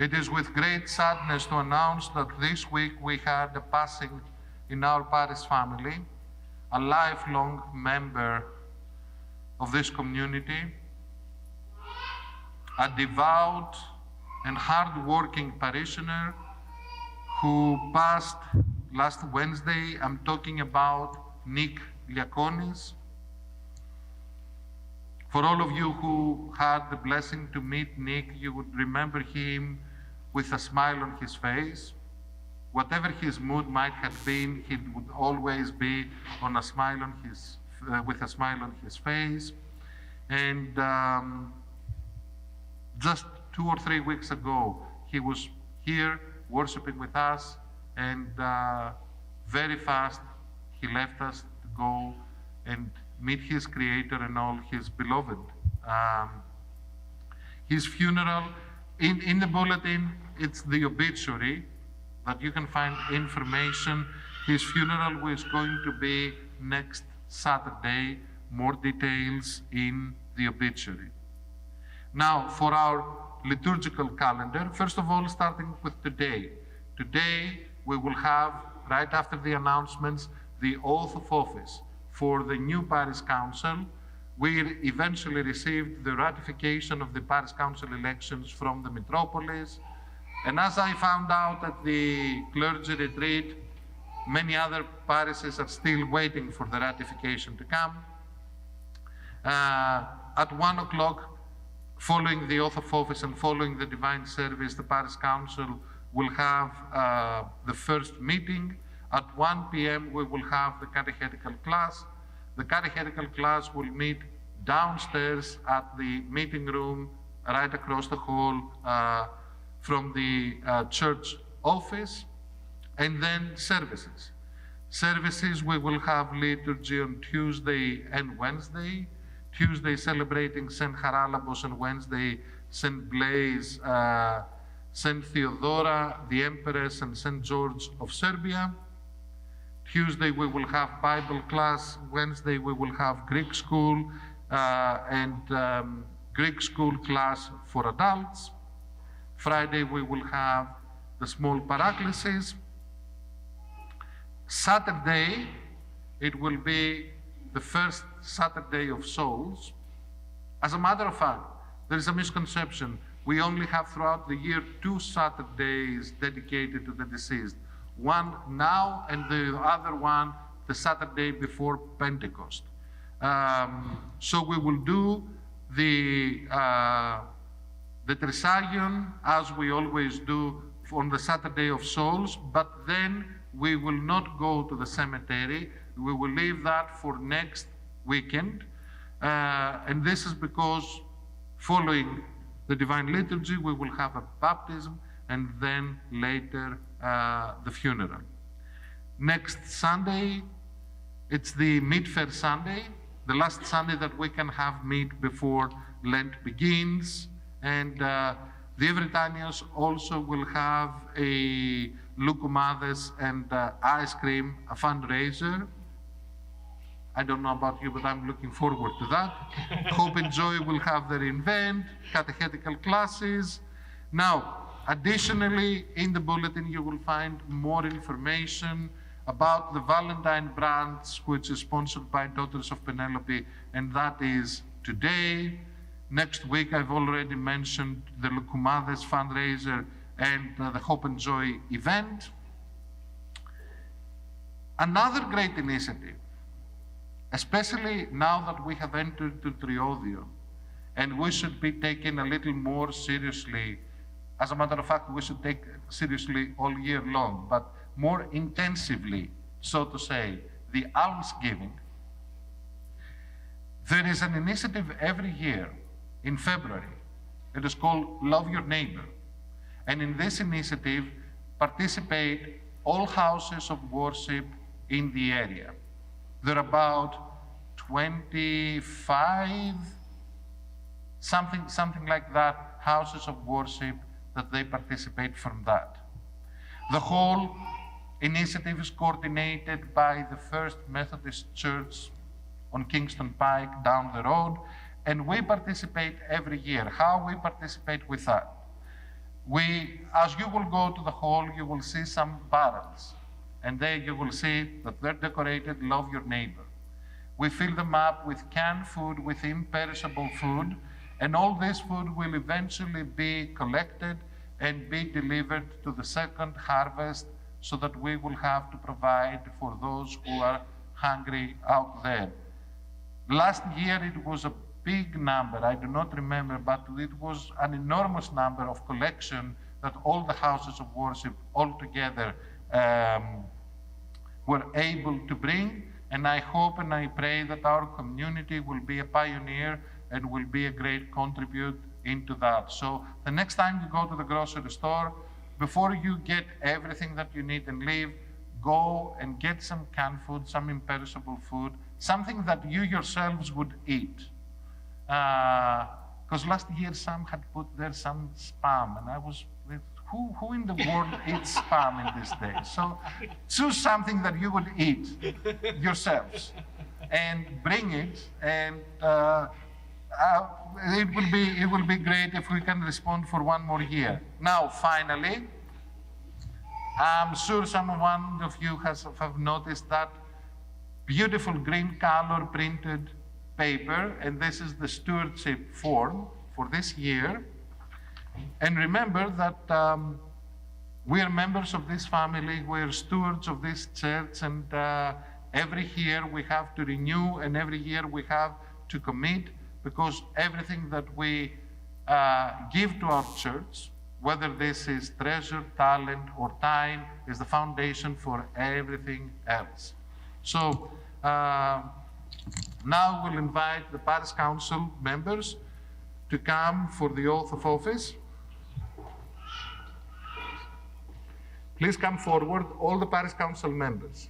It is with great sadness to announce that this week we had a passing in our parish family, a lifelong member of this community, a devout and hard-working parishioner who passed last Wednesday. I'm talking about Nick Liakonis. For all of you who had the blessing to meet Nick, you would remember him with a smile on his face. Whatever his mood might have been, he would always be on a smile on with a smile on his face. And just 2 or 3 weeks ago, he was here worshiping with us, and very fast he left us to go and meet his Creator and all his beloved. His funeral, in the bulletin, it's the obituary, that you can find information. His funeral was going to be next Saturday. More details in the obituary. Now, for our liturgical calendar, first of all, starting with today. Today, we will have, right after the announcements, the oath of office for the new parish council. We eventually received the ratification of the parish council elections from the metropolis. And as I found out at the clergy retreat, many other parishes are still waiting for the ratification to come. At 1 o'clock, following the oath of office and following the divine service, the parish council will have the first meeting. At 1 p.m., we will have the catechetical class. The catechetical class will meet downstairs at the meeting room, right across the hall from the church office, and then services. Services, we will have liturgy on Tuesday and Wednesday. Tuesday celebrating St. Haralambos, and Wednesday St. Blaise, St. Theodora, the Empress, and St. George of Serbia. Tuesday we will have Bible class. Wednesday we will have Greek school and Greek school class for adults. Friday we will have the small paraclesis. Saturday, it will be the first Saturday of Souls. As a matter of fact, there is a misconception. We only have throughout the year 2 Saturdays dedicated to the deceased. One now and the other one the Saturday before Pentecost. So we will do the Trisagion as we always do on the Saturday of Souls, but then we will not go to the cemetery. We will leave that for next weekend. And this is because following the Divine Liturgy, we will have a baptism and then later the funeral. Next Sunday, it's the Mid-Fair Sunday, the last Sunday that we can have meat before Lent begins. And the Everytanians also will have a Loukoumades and ice cream, a fundraiser. I don't know about you, but I'm looking forward to that. Hope and Joy will have their event, catechetical classes. Now, additionally, in the bulletin, you will find more information about the Valentine branch, which is sponsored by Daughters of Penelope, and that is today. Next week, I've already mentioned the Loukoumades fundraiser and the Hope and Joy event. Another great initiative, especially now that we have entered to Triodio, and we should be taken a little more seriously. As a matter of fact, we should take seriously all year long, but more intensively, so to say, the almsgiving. There is an initiative every year in February. It is called Love Your Neighbor. And in this initiative, participate all houses of worship in the area. There are about 25, something like that, houses of worship that they participate from that. The whole initiative is coordinated by the First Methodist Church on Kingston Pike down the road, and we participate every year. How we participate with that? As you will go to the hall, you will see some barrels, and there you will see that they're decorated, love your neighbor. We fill them up with canned food, with imperishable food, and all this food will eventually be collected and be delivered to the second harvest so that we will have to provide for those who are hungry out there. Last year it was a big number, I do not remember, but it was an enormous number of collection that all the houses of worship altogether were able to bring. And I hope and I pray that our community will be a pioneer and will be a great contribute into that. So the next time you go to the grocery store, before you get everything that you need and leave, go and get some canned food, some imperishable food, something that you yourselves would eat. Because last year some had put there some spam, and I was, who in the world eats spam in these days? So choose something that you would eat yourselves and bring it, and it will be great if we can respond for one more year. Now, finally, I'm sure one of you have noticed that beautiful green color printed paper, and this is the stewardship form for this year. And remember that we are members of this family, we are stewards of this church, and every year we have to renew, and every year we have to commit, because everything that we give to our church, whether this is treasure, talent, or time, is the foundation for everything else. So now we'll invite the Parish Council members to come for the oath of office. Please come forward, all the Parish Council members.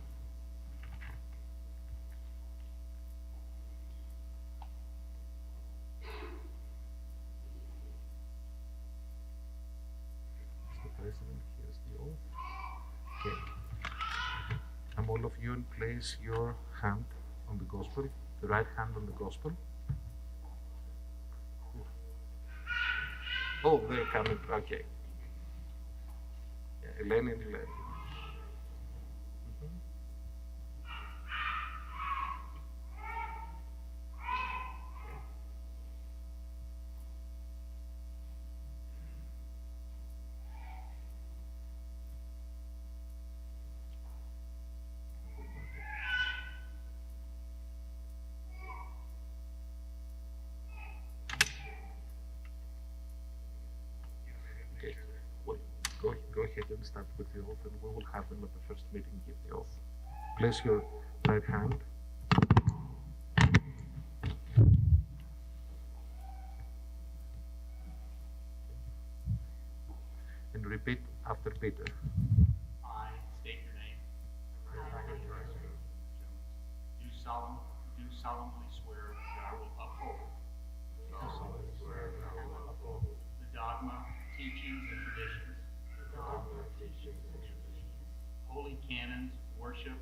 Mr. President, here's the oath. Okay. And all of you place your hand on the gospel, the right hand on the gospel. Oh, they're coming, okay. Yeah, Elaine and Elaine. Go ahead and start with the oath, and we will have them at the first meeting give the oath. Place your right hand. And repeat after Peter. I state your name. Do solemnly swear that I will uphold the dogma, teachings, and traditions, holy canons, worship,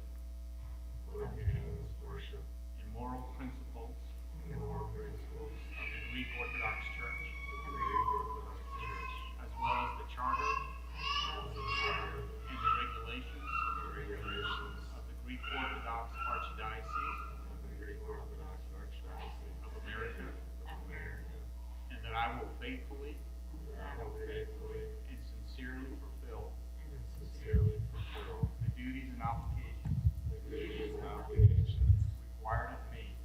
and moral principles of the Greek Orthodox Church, as well as the charter and the regulations of the Greek Orthodox Archdiocese of America, and that I will faithfully and sincerely fulfill the duties and obligations required of me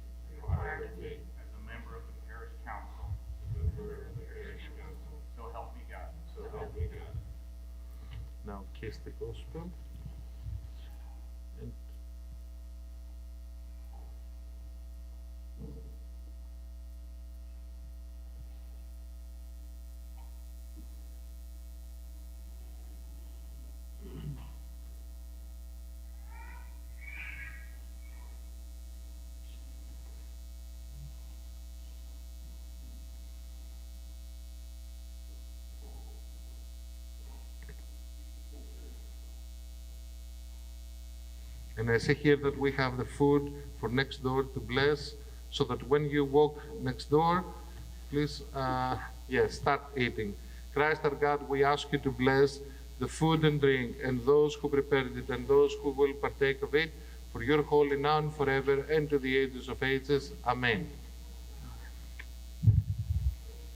as a member of the parish council. So help me God. Now kiss the gospel. And And I see here that we have the food for next door to bless, so that when you walk next door, please, start eating. Christ our God, we ask you to bless the food and drink, and those who prepared it, and those who will partake of it, for your holy now and forever, and to the ages of ages. Amen.